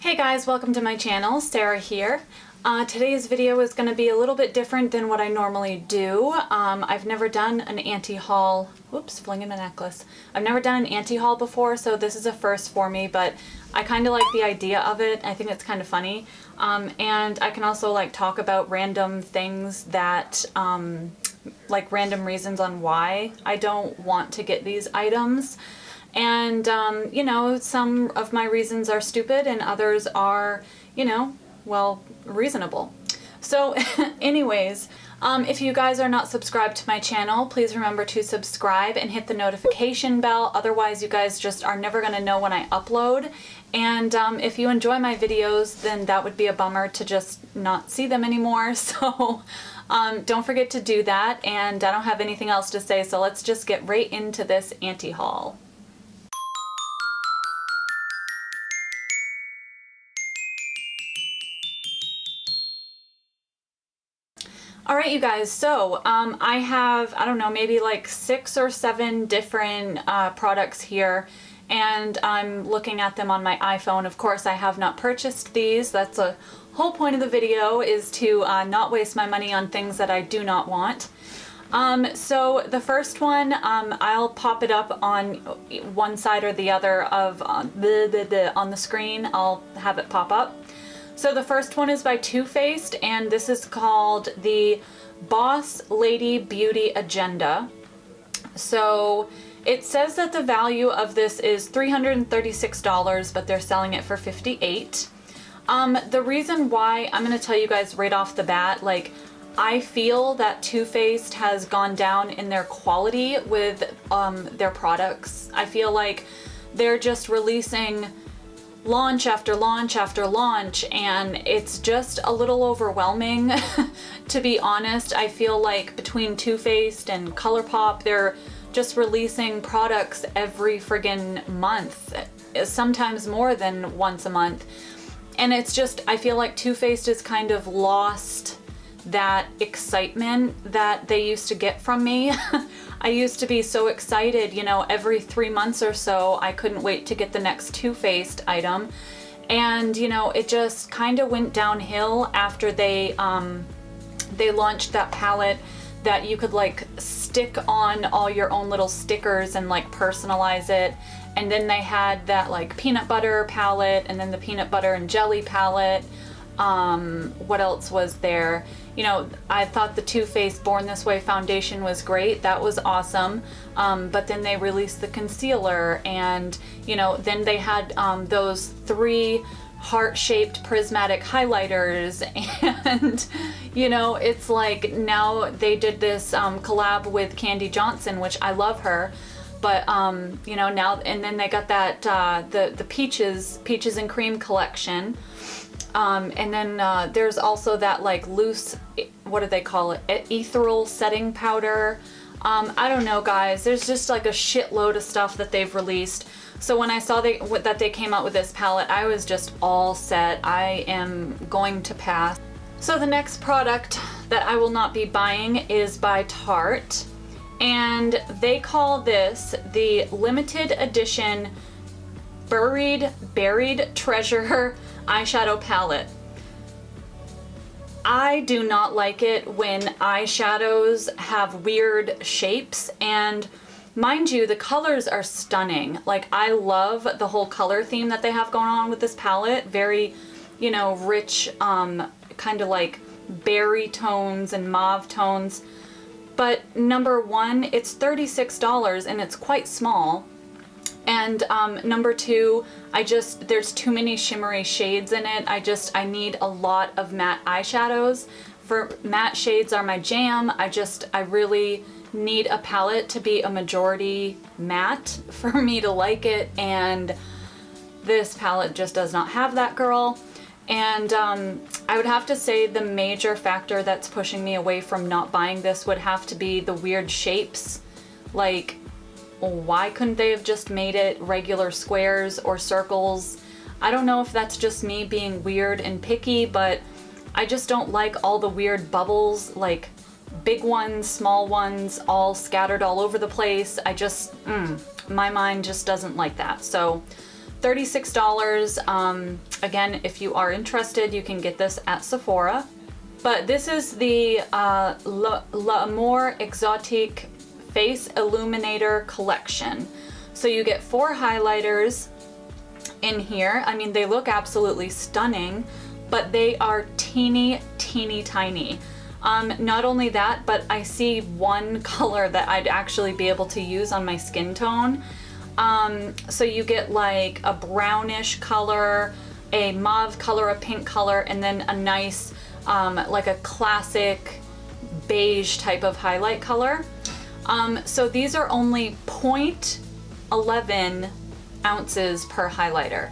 Hey guys, welcome to my channel. Sarah here. Today's video is going to be a little bit different than what I normally do. I've never done an anti-haul. Whoops, flinging my necklace. I've never done an anti-haul before, so this is a first for me, but I kind of like the idea of it. I think it's kind of funny. And I can also like talk about random things that, like random reasons on why I don't want to get these items. And, you know, some of my reasons are stupid and others are, you know, well, reasonable. So anyways, if you guys are not subscribed to my channel, please remember to subscribe and hit the notification bell. Otherwise, you guys just are never going to know when I upload. And if you enjoy my videos, then that would be a bummer to just not see them anymore. So don't forget to do that. And I don't have anything else to say, so let's just get right into this anti-haul. All right, you guys, so I have, I don't know, maybe like 6 or 7 different products here, and I'm looking at them on my iPhone. Of course, I have not purchased these. That's the whole point of the video, is to not waste my money on things that I do not want. So the first one, I'll pop it up on one side or the other of on the screen. I'll have it pop up. So the first one is by Too Faced, and this is called the Boss Lady Beauty Agenda. So it says that the value of this is $336, but they're selling it for $58. The reason why, I'm going to tell you guys right off the bat, like, I feel that Too Faced has gone down in their quality with their products. I feel like they're just releasing launch after launch after launch, and it's just a little overwhelming. To be honest, I feel like between Too Faced and ColourPop, they're just releasing products every friggin' month, sometimes more than once a month. And it's just, I feel like Too Faced has kind of lost that excitement that they used to get from me. I used to be so excited, you know, every 3 months or so, I couldn't wait to get the next Too Faced item. And, you know, it just kind of went downhill after they launched that palette that you could like stick on all your own little stickers and like personalize it. And then they had that like peanut butter palette, and then the peanut butter and jelly palette. What else was there? You know, I thought the Too Faced Born This Way foundation was great. That was awesome. But then they released the concealer, and, you know, then they had those 3 heart-shaped prismatic highlighters. And, you know, it's like now they did this collab with Candy Johnson, which I love her. But, you know, now, and then they got that, the Peaches and Cream collection. And then there's also that like loose, what do they call it? Ethereal setting powder. I don't know, guys. There's just like a shitload of stuff that they've released. So when I saw that they came out with this palette, I was just all set. I am going to pass. So the next product that I will not be buying is by Tarte. And they call this the limited edition Buried Treasure eyeshadow palette. I do not like it when eyeshadows have weird shapes, and mind you, the colors are stunning. Like, I love the whole color theme that they have going on with this palette. Very, you know, rich, kind of like berry tones and mauve tones. But number one, it's $36 and it's quite small. And number 2, there's too many shimmery shades in it. I need a lot of matte eyeshadows. For matte shades are my jam. I really need a palette to be a majority matte for me to like it. And this palette just does not have that, girl. And I would have to say the major factor that's pushing me away from not buying this would have to be the weird shapes. Like, why couldn't they have just made it regular squares or circles? I don't know if that's just me being weird and picky, but I just don't like all the weird bubbles, like big ones, small ones, all scattered all over the place. My mind just doesn't like that. So $36. Again, if you are interested, you can get this at Sephora. But this is the L'Amour Exotique Face Illuminator Collection. So you get 4 highlighters in here. I mean, they look absolutely stunning, but they are teeny, teeny tiny. Not only that, but I see one color that I'd actually be able to use on my skin tone. So you get like a brownish color, a mauve color, a pink color, and then a nice, like a classic beige type of highlight color. So these are only 0.11 ounces per highlighter.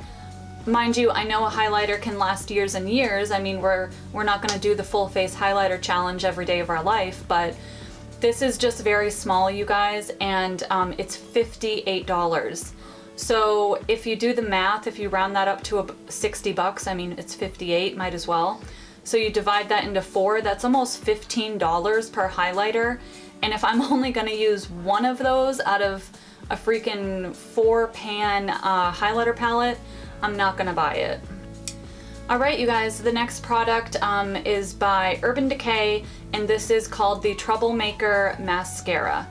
Mind you, I know a highlighter can last years and years. I mean, we're not going to do the full face highlighter challenge every day of our life, but this is just very small, you guys, and it's $58. So if you do the math, if you round that up to $60, I mean, it's 58, might as well. So you divide that into 4, that's almost $15 per highlighter. And if I'm only going to use one of those out of a freaking 4-pan highlighter palette, I'm not gonna buy it. Alright, you guys, the next product is by Urban Decay, and this is called the Troublemaker Mascara.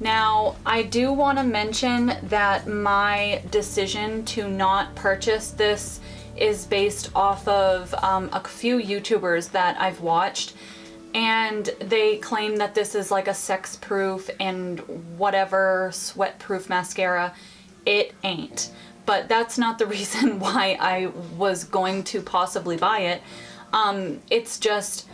Now, I do want to mention that my decision to not purchase this is based off of a few YouTubers that I've watched, and they claim that this is like a sex-proof and whatever sweat-proof mascara. It ain't. But that's not the reason why I was going to possibly buy it. It's just,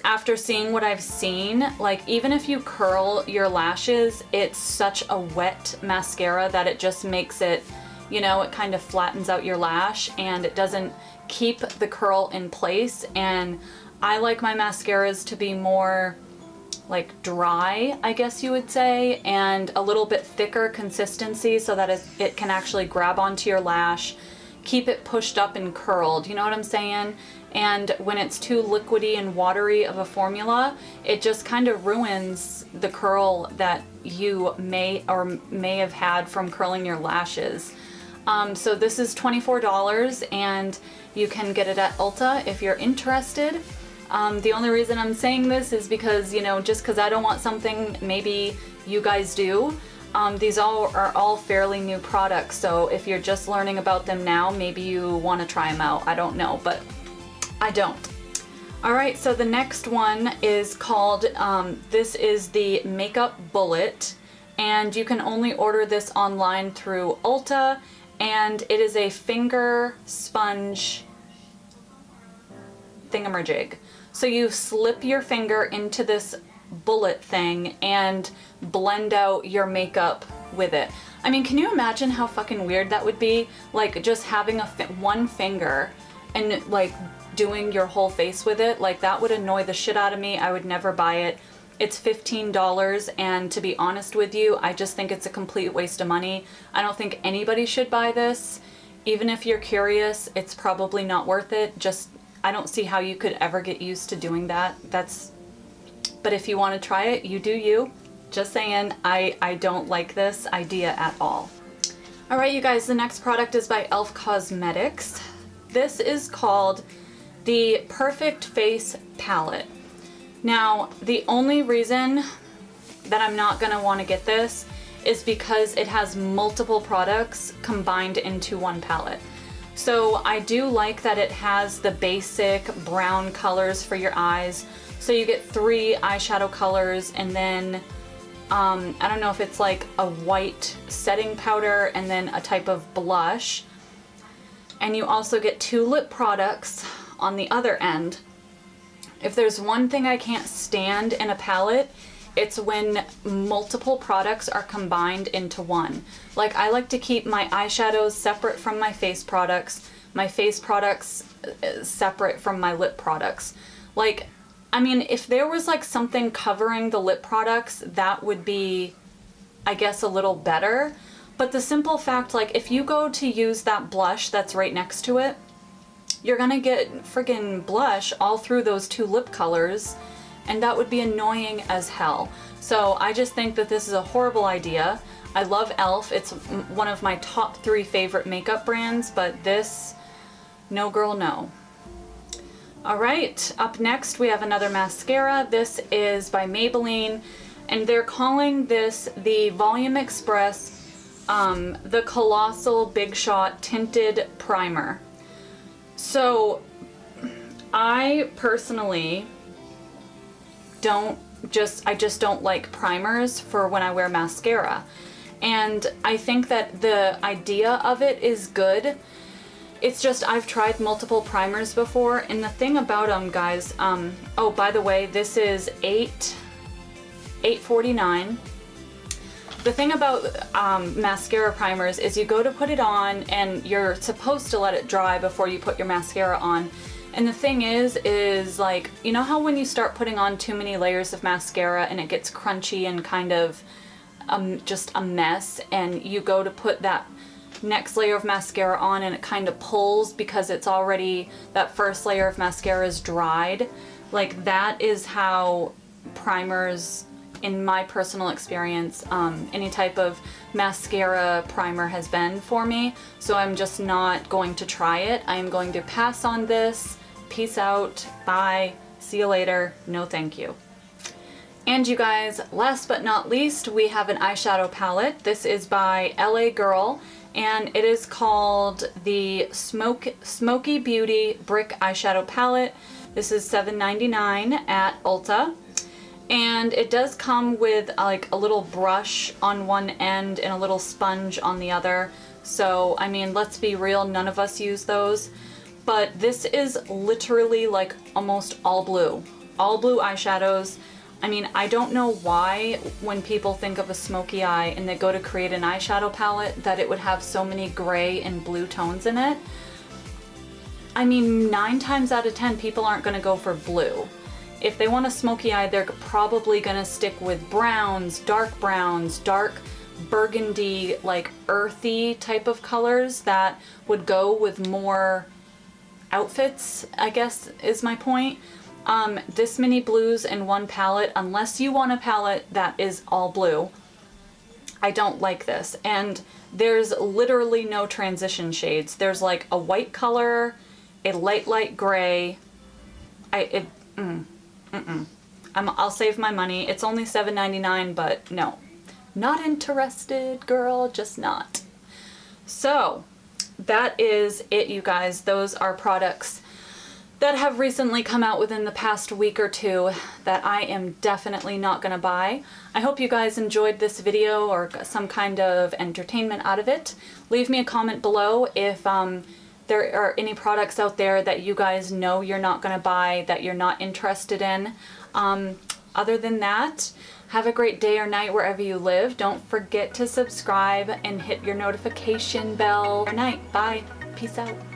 after seeing what I've seen, like even if you curl your lashes, it's such a wet mascara that it just makes it, you know, it kind of flattens out your lash and it doesn't keep the curl in place. And I like my mascaras to be more like dry, I guess you would say, and a little bit thicker consistency so that it can actually grab onto your lash, keep it pushed up and curled, you know what I'm saying? And when it's too liquidy and watery of a formula, it just kind of ruins the curl that you may have had from curling your lashes. So this is $24 and you can get it at Ulta if you're interested. The only reason I'm saying this is because, you know, just because I don't want something, maybe you guys do. These are all fairly new products, so if you're just learning about them now, maybe you want to try them out. I don't know, but I don't. Alright, so the next one is called, this is the Makeup Bullet, and you can only order this online through Ulta, and it is a finger sponge thingamajig. So you slip your finger into this bullet thing and blend out your makeup with it. I mean, can you imagine how fucking weird that would be? Like just having one finger and like doing your whole face with it. Like that would annoy the shit out of me. I would never buy it. It's $15, and to be honest with you, I just think it's a complete waste of money. I don't think anybody should buy this. Even if you're curious, it's probably not worth it. Just I don't see how you could ever get used to doing that. But if you want to try it, you do you. Just saying, I don't like this idea at all. Alright, you guys, the next product is by e.l.f. Cosmetics. This is called the Perfect Face Palette. Now, the only reason that I'm not going to want to get this is because it has multiple products combined into one palette. So I do like that it has the basic brown colors for your eyes. So you get 3 eyeshadow colors, and then I don't know if it's like a white setting powder and then a type of blush. And you also get 2 lip products on the other end. If there's one thing I can't stand in a palette, it's when multiple products are combined into one. Like I like to keep my eyeshadows separate from my face products separate from my lip products. Like, I mean, if there was like something covering the lip products, that would be, I guess, a little better. But the simple fact, like if you go to use that blush that's right next to it, you're gonna get friggin' blush all through those 2 lip colors. and that would be annoying as hell. So I just think that this is a horrible idea. I love e.l.f. It's one of my top 3 favorite makeup brands, but this, no girl, no. Alright, up next we have another mascara. This is by Maybelline, and they're calling this the Volume Express the Colossal Big Shot Tinted Primer. So I personally I just don't like primers for when I wear mascara. And I think that the idea of it is good. It's just I've tried multiple primers before, and the thing about them, guys, oh, by the way, this is $8.49. The thing about mascara primers is you go to put it on and you're supposed to let it dry before you put your mascara on. And the thing is like, you know how when you start putting on too many layers of mascara and it gets crunchy and kind of just a mess, and you go to put that next layer of mascara on and it kind of pulls because it's already, that first layer of mascara is dried. Like, that is how primers, in my personal experience, any type of mascara primer has been for me. So I'm just not going to try it. I am going to pass on this. Peace out. Bye. See you later. No thank you. And you guys, last but not least, we have an eyeshadow palette. This is by LA Girl, and it is called the Smoky Beauty Brick Eyeshadow Palette. This is $7.99 at Ulta. And it does come with like a little brush on one end and a little sponge on the other. So, I mean, let's be real, none of us use those. But this is literally like almost all blue eyeshadows. I mean, I don't know why when people think of a smoky eye and they go to create an eyeshadow palette that it would have so many gray and blue tones in it. I mean, 9 times out of 10 people aren't going to go for blue. If they want a smoky eye, they're probably going to stick with browns, dark burgundy, like earthy type of colors that would go with more outfits, I guess is my point. This many blues in one palette, unless you want a palette that is all blue, I don't like this. And there's literally no transition shades. There's like a white color, a light gray. I'll save my money. It's only $7.99, but no. Not interested, girl, just not. So, that is it, you guys. Those are products that have recently come out within the past week or two that I am definitely not gonna buy. I hope you guys enjoyed this video or some kind of entertainment out of it. Leave me a comment below if there are any products out there that you guys know you're not gonna buy, that you're not interested in. Other than that, have a great day or night wherever you live. Don't forget to subscribe and hit your notification bell. Good night. Bye. Peace out.